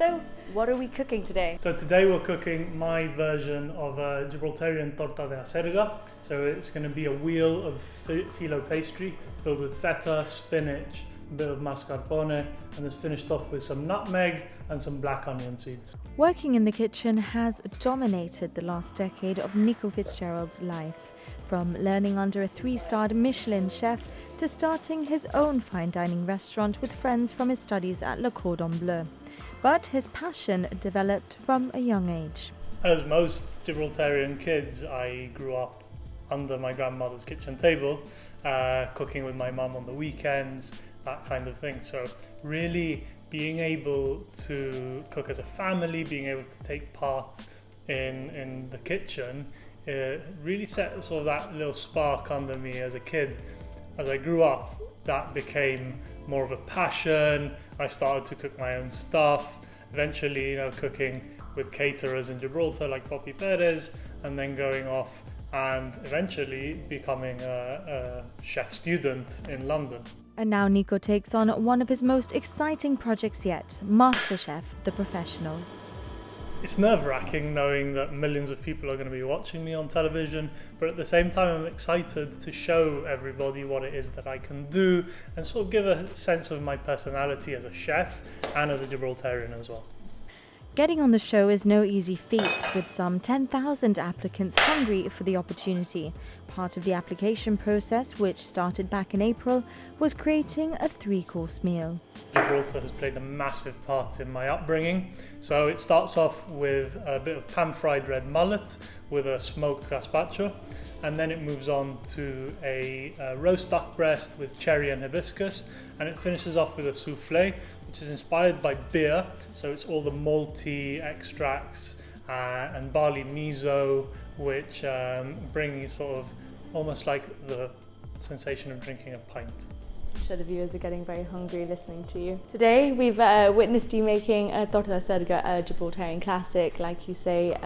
So, what are we cooking today? So today we're cooking my version of a Gibraltarian torta de acerga. So it's going to be a wheel of filo pastry filled with feta, spinach, a bit of mascarpone, and it's finished off with some nutmeg and some black onion seeds. Working in the kitchen has dominated the last decade of Nico Fitzgerald's life, from learning under a 3-starred Michelin chef to starting his own fine dining restaurant with friends from his studies at Le Cordon Bleu. But his passion developed from a young age. As most Gibraltarian kids, I grew up under my grandmother's kitchen table, cooking with my mum on the weekends, that kind of thing. So really being able to cook as a family, being able to take part in the kitchen, really set sort of that little spark under me as a kid. As I grew up, that became more of a passion. I started to cook my own stuff, eventually, cooking with caterers in Gibraltar like Poppy Perez, and then going off and eventually becoming a chef student in London. And now Nico takes on one of his most exciting projects yet, Masterchef, The Professionals. It's nerve-wracking knowing that millions of people are going to be watching me on television, but at the same time I'm excited to show everybody what it is that I can do and sort of give a sense of my personality as a chef and as a Gibraltarian as well. Getting on the show is no easy feat, with some 10,000 applicants hungry for the opportunity. Part of the application process, which started back in April, was creating a 3-course meal. Gibraltar has played a massive part in my upbringing. So it starts off with a bit of pan-fried red mullet with a smoked gazpacho, and then it moves on to a roast duck breast with cherry and hibiscus, and it finishes off with a soufflé, which is inspired by beer. So it's all the malty extracts and barley miso, which bring you sort of almost like the sensation of drinking a pint. I'm sure the viewers are getting very hungry listening to you. Today we've witnessed you making a torta de acerga, a Gibraltarian classic, like you say,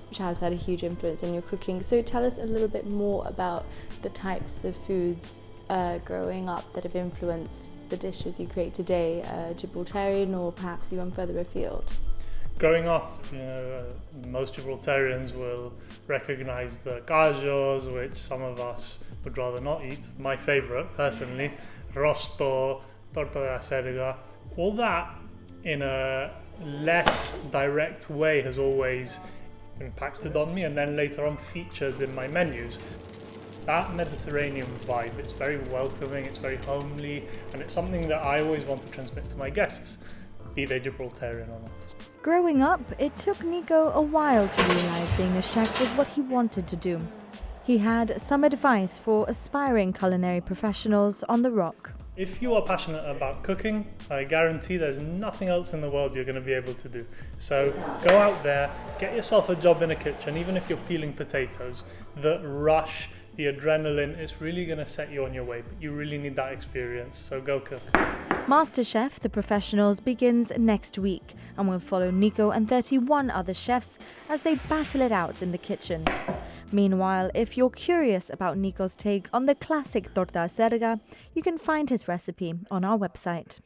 which has had a huge influence in your cooking. So tell us a little bit more about the types of foods growing up that have influenced the dishes you create today, Gibraltarian or perhaps even further afield. Growing up, most Gibraltarians will recognise the gajos, which some of us would rather not eat. My favourite, personally, rosto, torta de acerga, all that in a less direct way has always impacted on me and then later on featured in my menus. That Mediterranean vibe, it's very welcoming, it's very homely, and it's something that I always want to transmit to my guests, be they Gibraltarian or not. Growing up, it took Nico a while to realise being a chef was what he wanted to do. He had some advice for aspiring culinary professionals on the rock. If you are passionate about cooking, I guarantee there's nothing else in the world you're going to be able to do. So go out there, get yourself a job in a kitchen, even if you're peeling potatoes. The rush, the adrenaline, it's really going to set you on your way, but you really need that experience, so go cook. Masterchef, The Professionals begins next week and will follow Nico and 31 other chefs as they battle it out in the kitchen. Meanwhile, if you're curious about Nico's take on the classic torta acerga, you can find his recipe on our website.